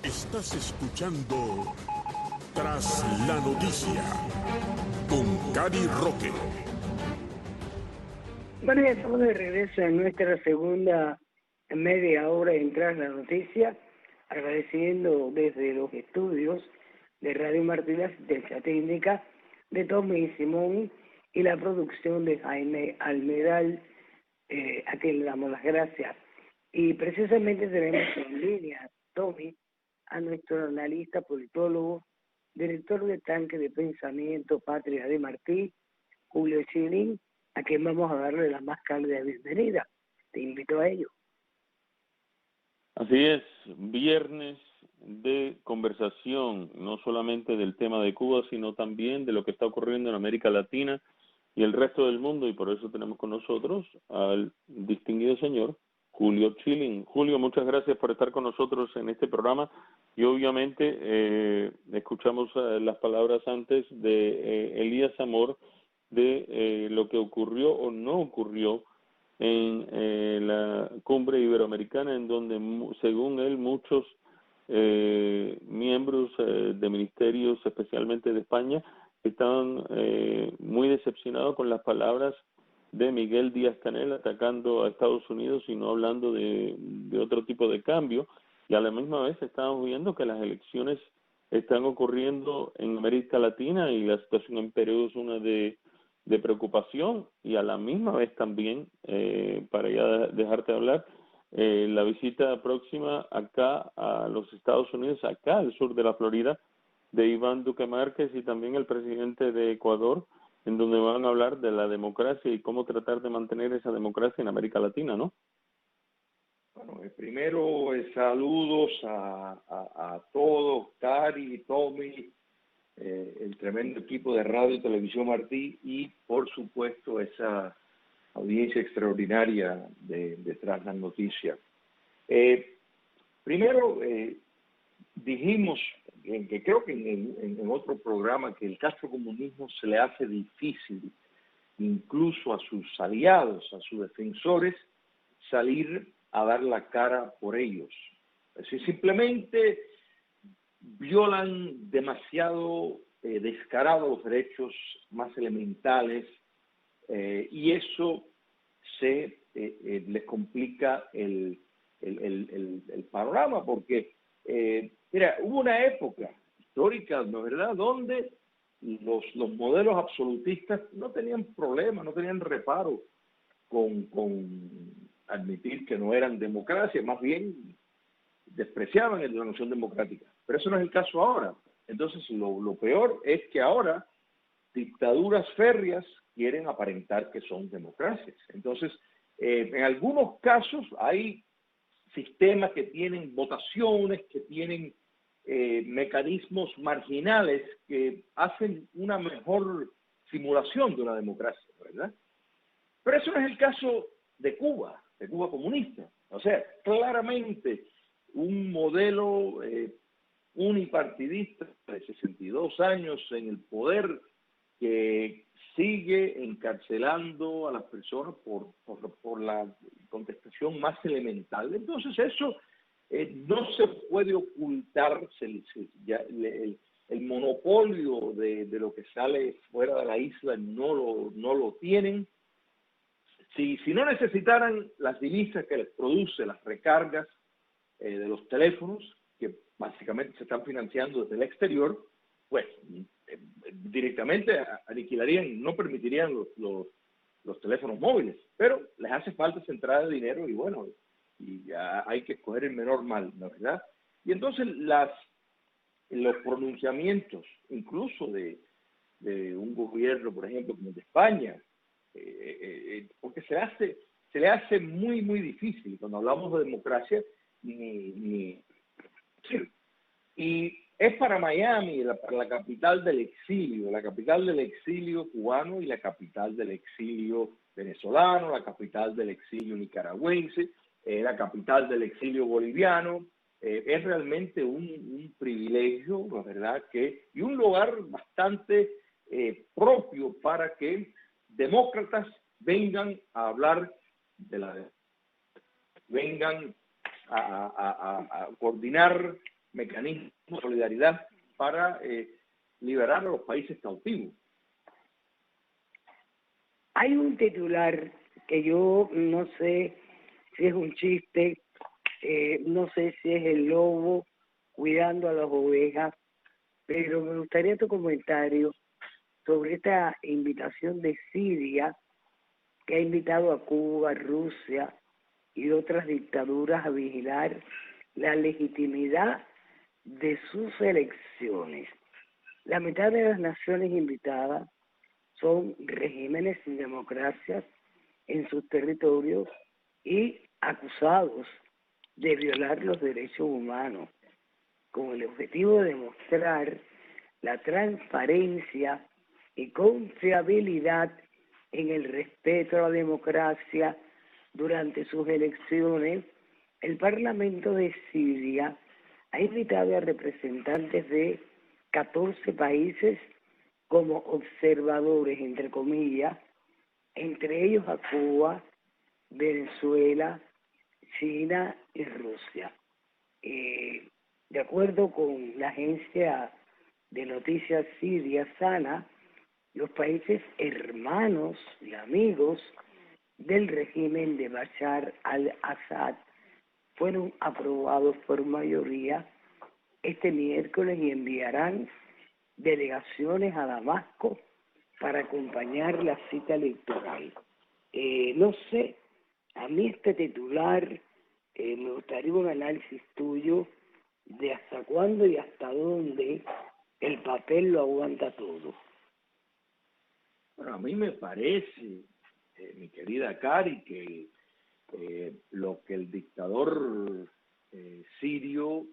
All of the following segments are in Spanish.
Estás escuchando Tras la Noticia con Cady Roque. Bueno, ya estamos de regreso en nuestra segunda media hora en Tras la Noticia, agradeciendo desde los estudios de Radio Martí la asistencia técnica de Tommy y Simón y la producción de Jaime Almedal, a quien le damos las gracias. Y precisamente tenemos en línea, Tommy, a nuestro analista, politólogo, director de Tanque de Pensamiento Patria de Martí, Julio Schilling, a quien vamos a darle la más cálida bienvenida. Te invito a ello. Así es, viernes de conversación, no solamente del tema de Cuba, sino también de lo que está ocurriendo en América Latina y el resto del mundo, y por eso tenemos con nosotros al distinguido señor Julio Schilling. Julio, muchas gracias por estar con nosotros en este programa, y obviamente escuchamos las palabras antes de Elías Amor de lo que ocurrió o no ocurrió en la cumbre iberoamericana, en donde, según él, muchos miembros de ministerios, especialmente de España, estaban muy decepcionados con las palabras de Miguel Díaz-Canel atacando a Estados Unidos y no hablando de otro tipo de cambio. Y a la misma vez estamos viendo que las elecciones están ocurriendo en América Latina y la situación en Perú es una de preocupación, y a la misma vez también, para ya dejarte hablar, la visita próxima acá a los Estados Unidos, acá al sur de la Florida, de Iván Duque Márquez y también el presidente de Ecuador, en donde van a hablar de la democracia y cómo tratar de mantener esa democracia en América Latina, ¿no? Bueno, primero saludos a todos, Cari, Tommy, el tremendo equipo de Radio y Televisión Martí y, por supuesto, esa audiencia extraordinaria de Tras las Noticias. Primero, dijimos, que creo que en otro programa, que el castrocomunismo se le hace difícil, incluso a sus aliados, a sus defensores, salir a dar la cara por ellos. Es decir, simplemente violan demasiado descarado los derechos más elementales, y eso les complica el panorama, porque mira, hubo una época histórica, ¿no es verdad?, donde los modelos absolutistas no tenían problema, no tenían reparo con admitir que no eran democracia, más bien despreciaban la noción democrática. Pero eso no es el caso ahora. Entonces, lo peor es que ahora dictaduras férreas quieren aparentar que son democracias. Entonces, en algunos casos hay sistemas que tienen votaciones, que tienen mecanismos marginales que hacen una mejor simulación de una democracia, ¿verdad? Pero eso no es el caso de Cuba comunista. O sea, claramente un modelo unipartidista de 62 años en el poder, que sigue encarcelando a las personas por la contestación más elemental. Entonces eso no se puede ocultar. El monopolio de lo que sale fuera de la isla no lo tienen. Si no necesitaran las divisas que les produce las recargas de los teléfonos, que básicamente se están financiando desde el exterior, pues directamente aniquilarían, no permitirían los teléfonos móviles, pero les hace falta esa entrada de dinero y bueno, y ya hay que escoger el menor mal, ¿no es verdad? Y entonces los pronunciamientos, incluso de un gobierno, por ejemplo, como el de España, porque se le hace muy, muy difícil cuando hablamos de democracia, y es para Miami, para la capital del exilio cubano y la capital del exilio venezolano, la capital del exilio nicaragüense, la capital del exilio boliviano. Es realmente un privilegio, la verdad, y un lugar bastante propio para que demócratas vengan a hablar vengan a coordinar mecanismos de solidaridad para liberar a los países cautivos. Hay un titular que yo no sé si es un chiste, no sé si es el lobo cuidando a las ovejas, pero me gustaría tu comentario sobre esta invitación de Siria, que ha invitado a Cuba, Rusia y otras dictaduras a vigilar la legitimidad de sus elecciones. La mitad de las naciones invitadas son regímenes sin democracias en sus territorios y acusados de violar los derechos humanos, con el objetivo de demostrar la transparencia y confiabilidad en el respeto a la democracia durante sus elecciones. El Parlamento de Siria ha invitado a representantes de 14 países como observadores, entre comillas, entre ellos a Cuba, Venezuela, China y Rusia. De acuerdo con la agencia de noticias siria SANA, los países hermanos y amigos del régimen de Bashar al-Assad fueron aprobados por mayoría este miércoles y enviarán delegaciones a Damasco para acompañar la cita electoral. No sé, a mí este titular me gustaría un análisis tuyo de hasta cuándo y hasta dónde el papel lo aguanta todo. Bueno, a mí me parece, mi querida Cari, que lo que el dictador sirio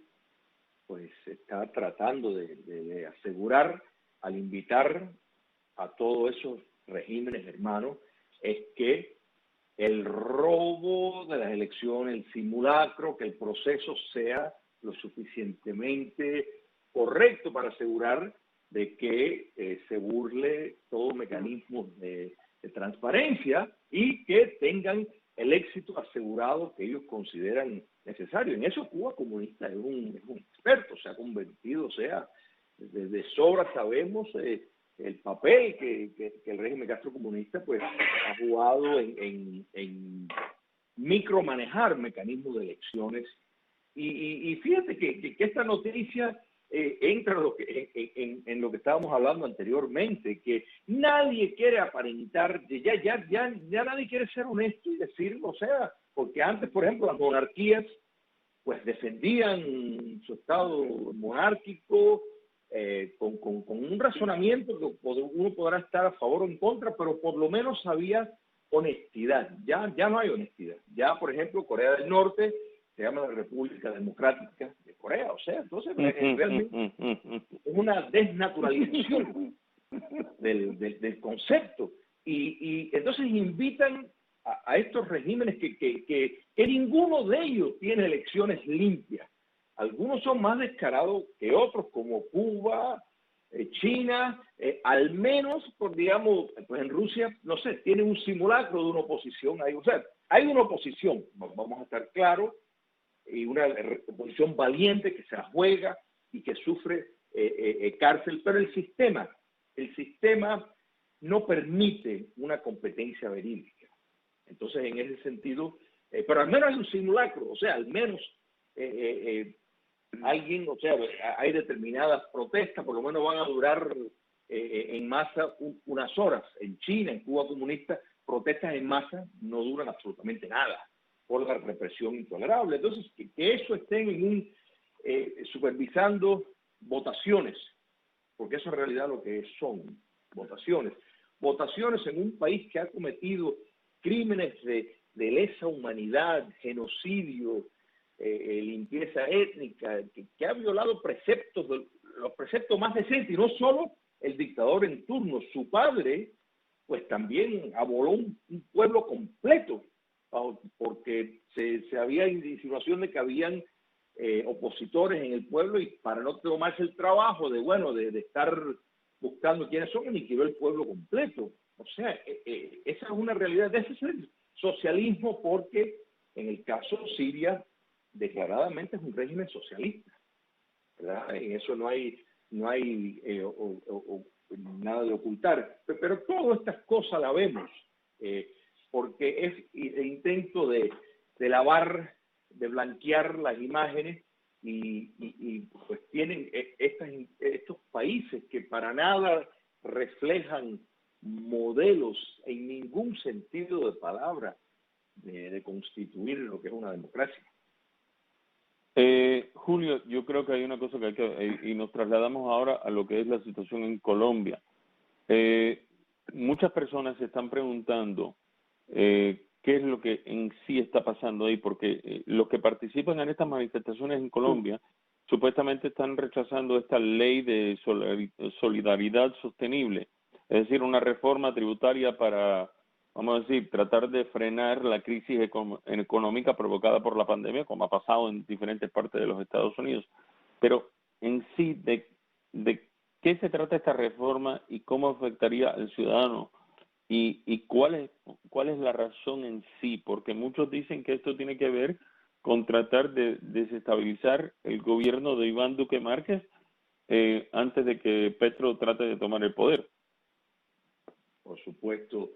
pues está tratando de asegurar al invitar a todos esos regímenes hermanos es que el robo de las elecciones, el simulacro, que el proceso sea lo suficientemente correcto para asegurar de que se burle todo mecanismo de transparencia y que tengan el éxito asegurado que ellos consideran necesario. En eso Cuba comunista es un experto, se ha convertido, o sea, de sobra sabemos el papel que el régimen castrocomunista pues ha jugado en micromanejar mecanismos de elecciones. Y fíjate que esta noticia entra en lo que estábamos hablando anteriormente, que nadie quiere aparentar, ya nadie quiere ser honesto y decirlo, o sea, porque antes, por ejemplo, las monarquías pues defendían su estado monárquico con un razonamiento que uno podrá estar a favor o en contra, pero por lo menos había honestidad. Ya no hay honestidad. Ya, por ejemplo, Corea del Norte se llama la República Democrática de Corea, o sea, entonces realmente es una desnaturalización del concepto. Y entonces invitan a estos regímenes que ninguno de ellos tiene elecciones limpias. Algunos son más descarados que otros, como Cuba, China, al menos, digamos, pues en Rusia, no sé, tienen un simulacro de una oposición ahí. O sea, hay una oposición, vamos a estar claros, y una oposición valiente que se la juega y que sufre cárcel, pero el sistema no permite una competencia verídica. Entonces, en ese sentido, pero al menos hay un simulacro, o sea, al menos alguien, o sea, hay determinadas protestas, por lo menos van a durar en masa unas horas. En China, en Cuba comunista, protestas en masa no duran absolutamente nada por la represión intolerable. Entonces, que eso estén supervisando votaciones, porque eso en realidad lo que son votaciones en un país que ha cometido crímenes de lesa humanidad, genocidio, limpieza étnica, que ha violado los preceptos más decentes, y no solo el dictador en turno, su padre, pues también aboló un pueblo completo, porque se había insinuación de que habían opositores en el pueblo, y para no tomarse el trabajo de estar buscando quiénes son, aniquiló el pueblo completo. O sea, esa es una realidad. Ese es el socialismo, porque en el caso de Siria, declaradamente es un régimen socialista. ¿verdad? En eso no hay nada de ocultar. Pero todas estas cosas las vemos, porque es el intento de lavar, de blanquear las imágenes y pues tienen estos países que para nada reflejan modelos en ningún sentido de palabra de constituir lo que es una democracia. Julio, yo creo que hay una cosa que hay que, y nos trasladamos ahora a lo que es la situación en Colombia. Muchas personas se están preguntando qué es lo que en sí está pasando ahí, porque los que participan en estas manifestaciones en Colombia supuestamente están rechazando esta ley de solidaridad sostenible, es decir, una reforma tributaria para, vamos a decir, tratar de frenar la crisis económica provocada por la pandemia, como ha pasado en diferentes partes de los Estados Unidos. Pero en sí, ¿de qué se trata esta reforma y cómo afectaría al ciudadano? ¿Y cuál es la razón en sí? Porque muchos dicen que esto tiene que ver con tratar de desestabilizar el gobierno de Iván Duque Márquez antes de que Petro trate de tomar el poder. Por supuesto.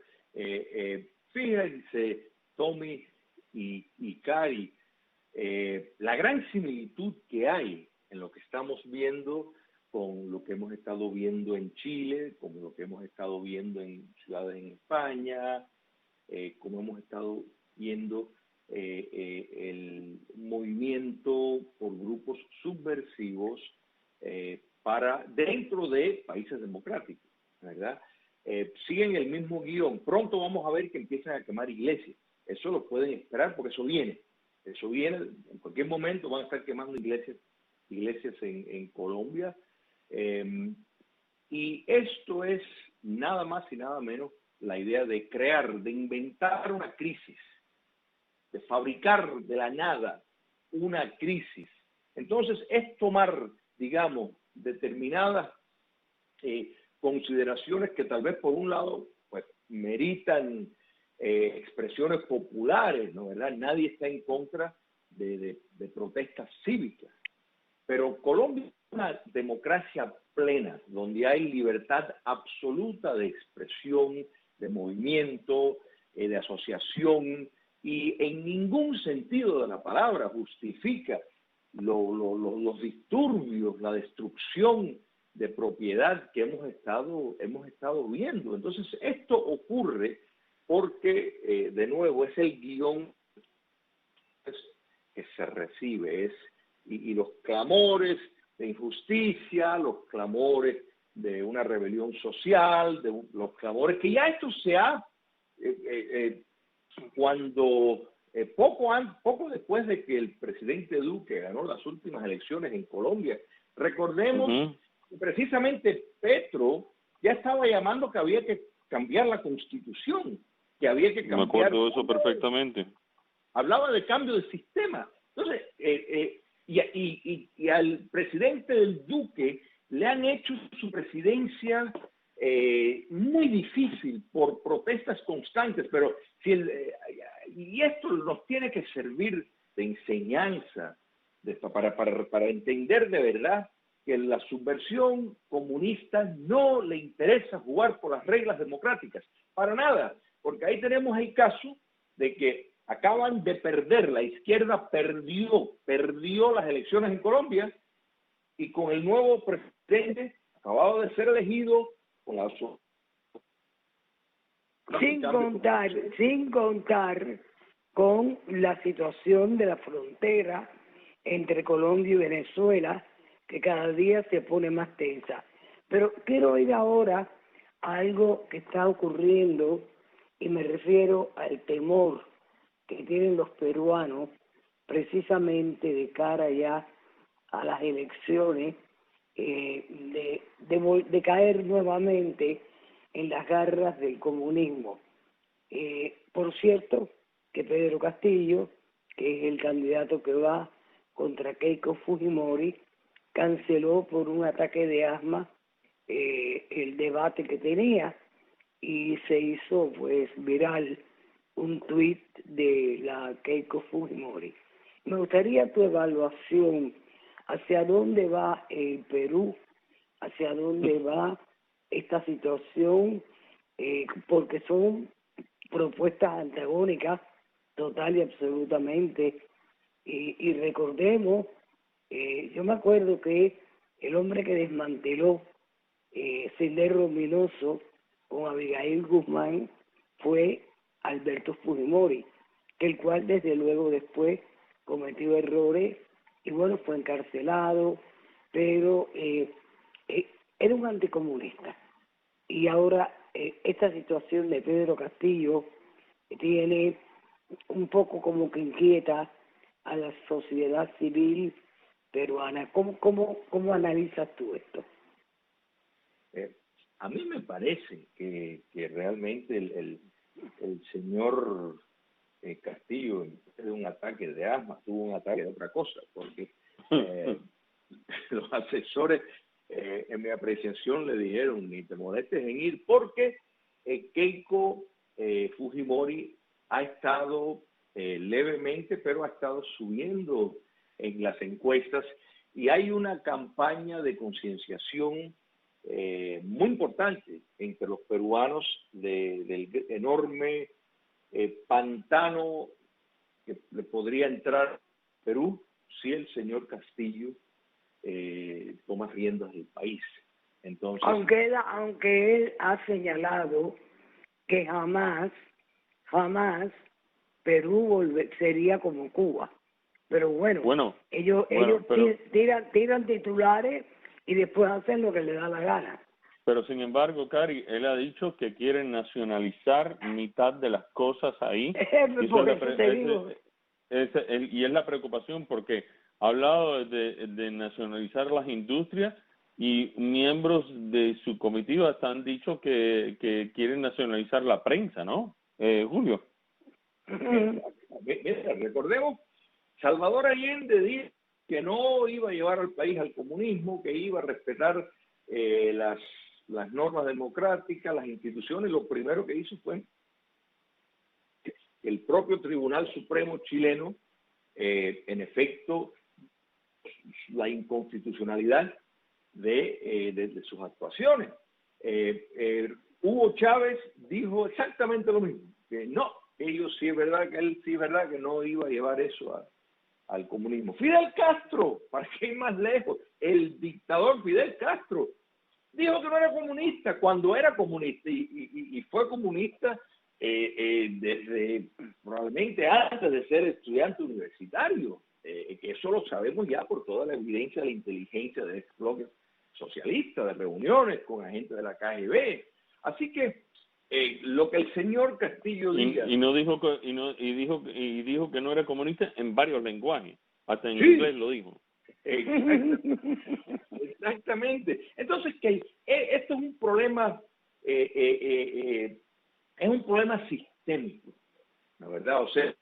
Fíjense, Tommy y Cari, la gran similitud que hay en lo que estamos viendo con lo que hemos estado viendo en Chile, como lo que hemos estado viendo en ciudades en España, como hemos estado viendo el movimiento por grupos subversivos para dentro de países democráticos, ¿verdad? Siguen el mismo guión. Pronto vamos a ver que empiezan a quemar iglesias. Eso lo pueden esperar porque eso viene. Eso viene, en cualquier momento van a estar quemando iglesias en Colombia. Y esto es nada más y nada menos la idea de crear, de inventar una crisis, de fabricar de la nada una crisis. Entonces es tomar, digamos, determinadas consideraciones que tal vez por un lado pues meritan expresiones populares, ¿no? ¿Verdad? Nadie está en contra de protestas cívicas, pero Colombia es una democracia plena, donde hay libertad absoluta de expresión, de movimiento, de asociación, y en ningún sentido de la palabra justifica los disturbios, la destrucción de propiedad que hemos estado viendo. Entonces, esto ocurre porque, de nuevo, es el guión que se recibe, y los clamores de injusticia, los clamores de una rebelión social, los clamores que ya esto se ha, cuando poco después de que el presidente Duque ganó las últimas elecciones en Colombia, recordemos que precisamente Petro ya estaba llamando que había que cambiar la Constitución, que había que cambiar. Me acuerdo de eso perfectamente. Hablaba de cambio de sistema. Entonces, y al presidente del Duque le han hecho su presidencia muy difícil por protestas constantes, pero y esto nos tiene que servir de enseñanza para entender de verdad que la subversión comunista no le interesa jugar por las reglas democráticas, para nada, porque ahí tenemos el caso de que acaban de perder, la izquierda perdió las elecciones en Colombia, y con el nuevo presidente acabado de ser elegido con la sin contar con la situación de la frontera entre Colombia y Venezuela, que cada día se pone más tensa. Pero quiero ir ahora a algo que está ocurriendo, y me refiero al temor que tienen los peruanos precisamente de cara ya a las elecciones, de caer nuevamente en las garras del comunismo. Por cierto, que Pedro Castillo, que es el candidato que va contra Keiko Fujimori, canceló por un ataque de asma el debate que tenía, y se hizo pues viral un tuit de la Keiko Fujimori. Me gustaría tu evaluación hacia dónde va el Perú, hacia dónde va esta situación, porque son propuestas antagónicas total y absolutamente. Y recordemos, yo me acuerdo que el hombre que desmanteló Sendero Luminoso con Abigail Guzmán fue Alberto Fujimori, el cual desde luego después cometió errores y bueno, fue encarcelado, pero era un anticomunista. Y ahora esta situación de Pedro Castillo tiene un poco como que inquieta a la sociedad civil peruana. ¿Cómo analizas tú esto? A mí me parece que realmente el señor Castillo, en vez de un ataque de asma, tuvo un ataque de otra cosa, porque los asesores, en mi apreciación, le dijeron, ni te molestes en ir, porque Keiko Fujimori ha estado levemente, pero ha estado subiendo en las encuestas, y hay una campaña de concienciación muy importante entre los peruanos del enorme pantano que le podría entrar a Perú si el señor Castillo toma riendas del país. Entonces, aunque él ha señalado que jamás Perú sería como Cuba, pero bueno ellos tiran titulares y después hacen lo que les da la gana. Pero sin embargo, Cari, él ha dicho que quieren nacionalizar mitad de las cosas ahí. Y es la preocupación porque ha hablado de nacionalizar las industrias y miembros de su comitiva han dicho que quieren nacionalizar la prensa, ¿no? Julio. Mira, recordemos, Salvador Allende dijo que no iba a llevar al país al comunismo, que iba a respetar las normas democráticas, las instituciones. Lo primero que hizo fue que el propio Tribunal Supremo chileno, en efecto, la inconstitucionalidad de sus actuaciones. Hugo Chávez dijo exactamente lo mismo, que no, él sí es verdad que no iba a llevar eso al comunismo. Fidel Castro, para qué ir más lejos, el dictador Fidel Castro dijo que no era comunista cuando era comunista y fue comunista desde probablemente antes de ser estudiante universitario, que eso lo sabemos ya por toda la evidencia de la inteligencia de este bloque socialista, de reuniones con agentes de la KGB. Así que lo que el señor Castillo diga... dijo que no era comunista en varios lenguajes, hasta en inglés lo dijo. Exactamente. Entonces, que esto es un problema, es un problema sistémico, la verdad. O sea,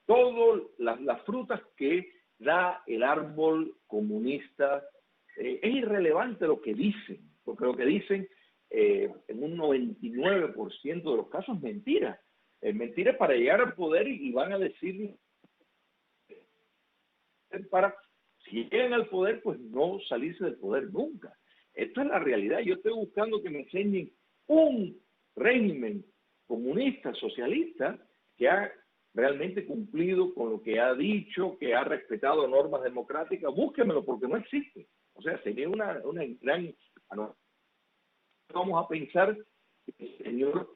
todas las frutas que da el árbol comunista, es irrelevante lo que dicen, porque lo que dicen en un 99% de los casos es mentira. Es mentira para llegar al poder y van a decir para, si llegan al poder, pues no salirse del poder nunca. Esto es la realidad. Yo estoy buscando que me enseñen un régimen comunista, socialista, que ha realmente cumplido con lo que ha dicho, que ha respetado normas democráticas. Búsquemelo, porque no existe. O sea, sería una gran... Vamos a pensar que el señor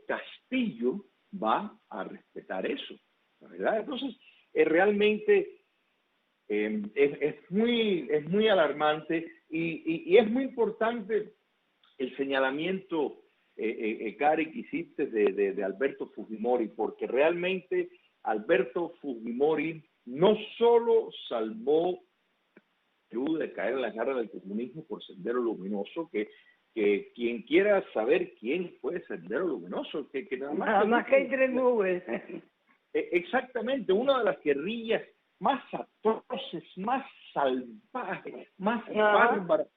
Castillo va a respetar eso, ¿verdad? Entonces, realmente es muy alarmante y es muy importante el señalamiento, Cari, que hiciste de Alberto Fujimori, porque realmente Alberto Fujimori no solo salvó Perú de caer en la garra del comunismo por Sendero Luminoso, que quien quiera saber quién fue Sendero Luminoso, que nada más que entre nubes. Exactamente, una de las guerrillas más atroces, más salvajes, más bárbaras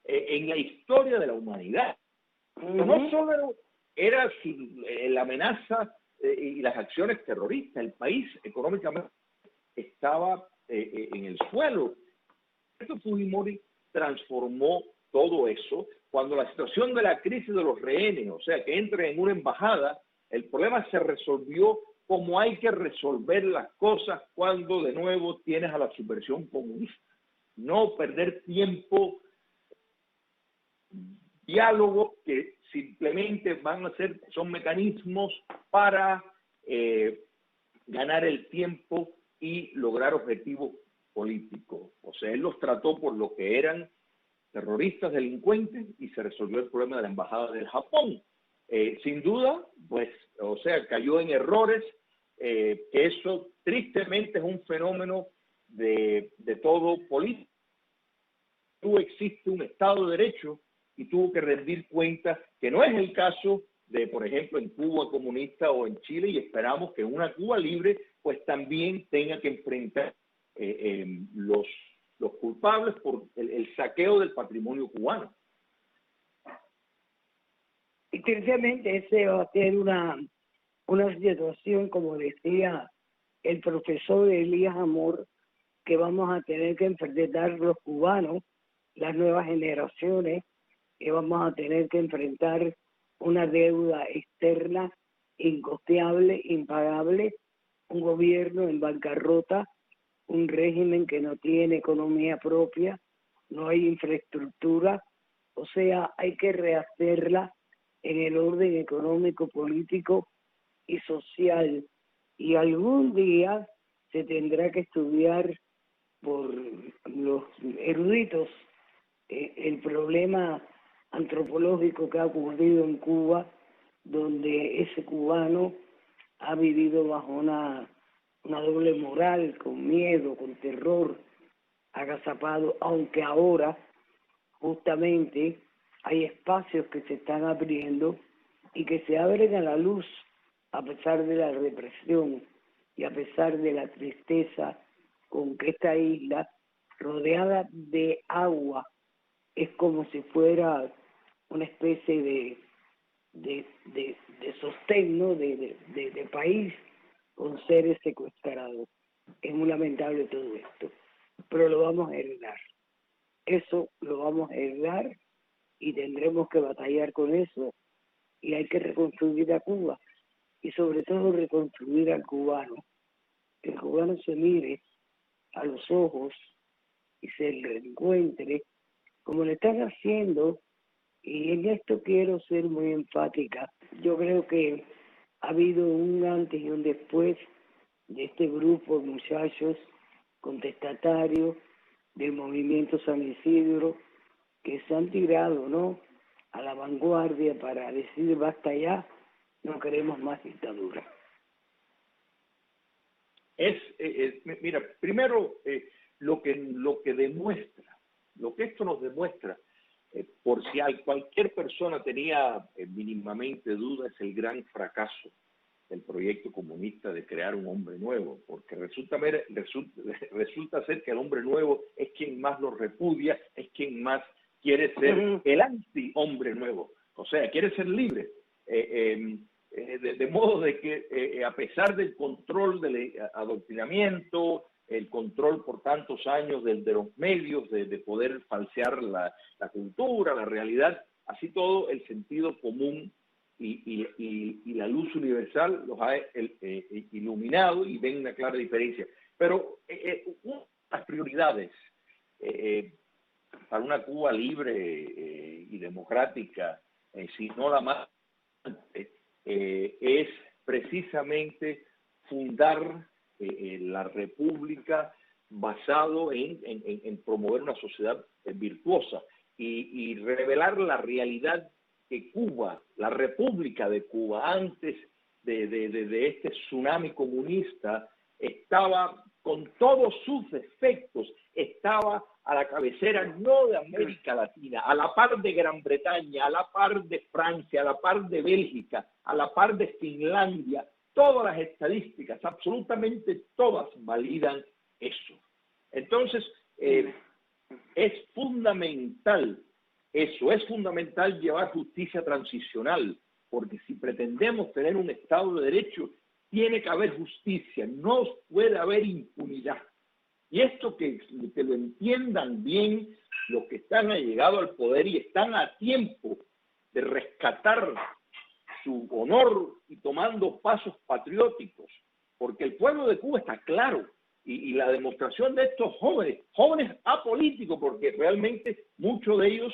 en la historia de la humanidad. No solo era la amenaza y las acciones terroristas, el país económicamente estaba en el suelo. Fujimori transformó todo eso cuando la situación de la crisis de los rehenes, o sea, que entre en una embajada, el problema se resolvió como hay que resolver las cosas cuando de nuevo tienes a la subversión comunista. No perder tiempo, diálogo que simplemente van a ser, son mecanismos para ganar el tiempo y lograr objetivos políticos. O sea, él los trató por lo que eran terroristas, delincuentes, y se resolvió el problema de la embajada del Japón. Sin duda, pues, o sea, cayó en errores, que eso tristemente es un fenómeno de todo político. Existe un Estado de Derecho y tuvo que rendir cuentas, que no es el caso de, por ejemplo, en Cuba comunista o en Chile, y esperamos que una Cuba libre pues también tenga que enfrentar los culpables por el saqueo del patrimonio cubano. Y tristemente ese va a ser una situación, como decía el profesor Elías Amor, que vamos a tener que enfrentar los cubanos, las nuevas generaciones, que vamos a tener que enfrentar una deuda externa incosteable, impagable, un gobierno en bancarrota, un régimen que no tiene economía propia, no hay infraestructura, o sea, hay que rehacerla en el orden económico, político y social. Y algún día se tendrá que estudiar por los eruditos el problema antropológico que ha ocurrido en Cuba, donde ese cubano ha vivido bajo una doble moral, con miedo, con terror, agazapado, aunque ahora justamente hay espacios que se están abriendo y que se abren a la luz a pesar de la represión y a pesar de la tristeza con que esta isla, rodeada de agua, es como si fuera una especie de sostén, ¿no? de país con seres secuestrados. Es muy lamentable todo esto, pero lo vamos a heredar. Eso lo vamos a heredar y tendremos que batallar con eso, y hay que reconstruir a Cuba y sobre todo reconstruir al cubano, que el cubano se mire a los ojos y se reencuentre como le están haciendo. Y en esto quiero ser muy enfática. Yo creo que ha habido un antes y un después de este grupo de muchachos contestatarios del movimiento San Isidro, que se han tirado, ¿no?, a la vanguardia para decir basta ya, no queremos más dictadura. Mira, primero lo que demuestra, lo que esto nos demuestra, por si cualquier persona tenía mínimamente duda, es el gran fracaso del proyecto comunista de crear un hombre nuevo, porque resulta ser que el hombre nuevo es quien más lo repudia, es quien más quiere ser el anti-hombre nuevo, o sea, quiere ser libre. De modo de que a pesar del control del adoctrinamiento, el control por tantos años de los medios, de poder falsear la cultura, la realidad, así todo el sentido común y la luz universal los ha iluminado y ven una clara diferencia. Pero una de las prioridades para una Cuba libre y democrática, si no la más, es precisamente fundar la república basado en promover una sociedad virtuosa y revelar la realidad que Cuba, la República de Cuba, antes de este tsunami comunista, estaba con todos sus defectos, estaba a la cabecera no de América Latina, a la par de Gran Bretaña, a la par de Francia, a la par de Bélgica, a la par de Finlandia. Todas las estadísticas, absolutamente todas, validan eso. Entonces, es fundamental eso, es fundamental llevar justicia transicional, porque si pretendemos tener un Estado de Derecho, tiene que haber justicia, no puede haber impunidad. Y esto que lo entiendan bien los que están allegados al poder y están a tiempo de rescatar su honor y tomando pasos patrióticos, porque el pueblo de Cuba está claro, y la demostración de estos jóvenes apolíticos, porque realmente muchos de ellos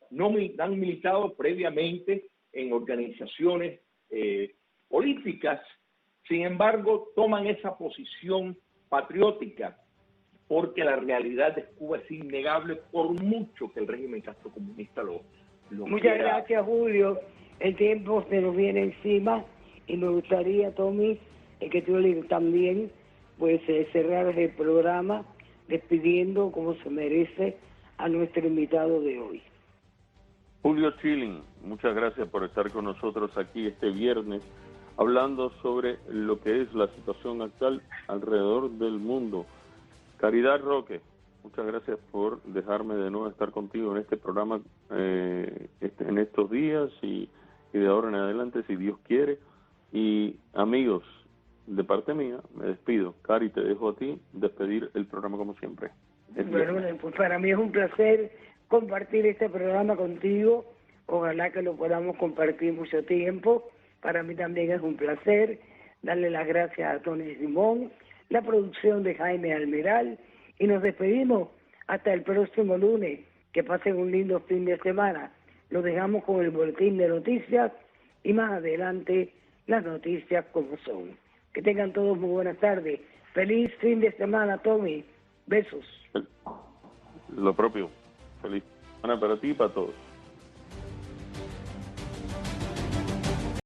no han militado previamente en organizaciones políticas, sin embargo toman esa posición patriótica, porque la realidad de Cuba es innegable por mucho que el régimen castrocomunista lo Muchas quiera. gracias, Julio. El tiempo se nos viene encima y me gustaría, Tommy, que tú también pues cerrar el programa despidiendo como se merece a nuestro invitado de hoy. Julio Schilling, muchas gracias por estar con nosotros aquí este viernes hablando sobre lo que es la situación actual alrededor del mundo. Caridad Roque, muchas gracias por dejarme de nuevo estar contigo en este programa en estos días y de ahora en adelante, si Dios quiere. Y amigos, de parte mía, me despido. Cari, te dejo a ti despedir el programa como siempre. Bueno, pues para mí es un placer compartir este programa contigo. Ojalá que lo podamos compartir mucho tiempo. Para mí también es un placer darle las gracias a Tony Simón, la producción de Jaime Almiral, y nos despedimos hasta el próximo lunes. Que pasen un lindo fin de semana. Lo dejamos con el boletín de noticias y más adelante las noticias como son. Que tengan todos muy buenas tardes. Feliz fin de semana, Tommy. Besos. Lo propio. Feliz semana para ti y para todos.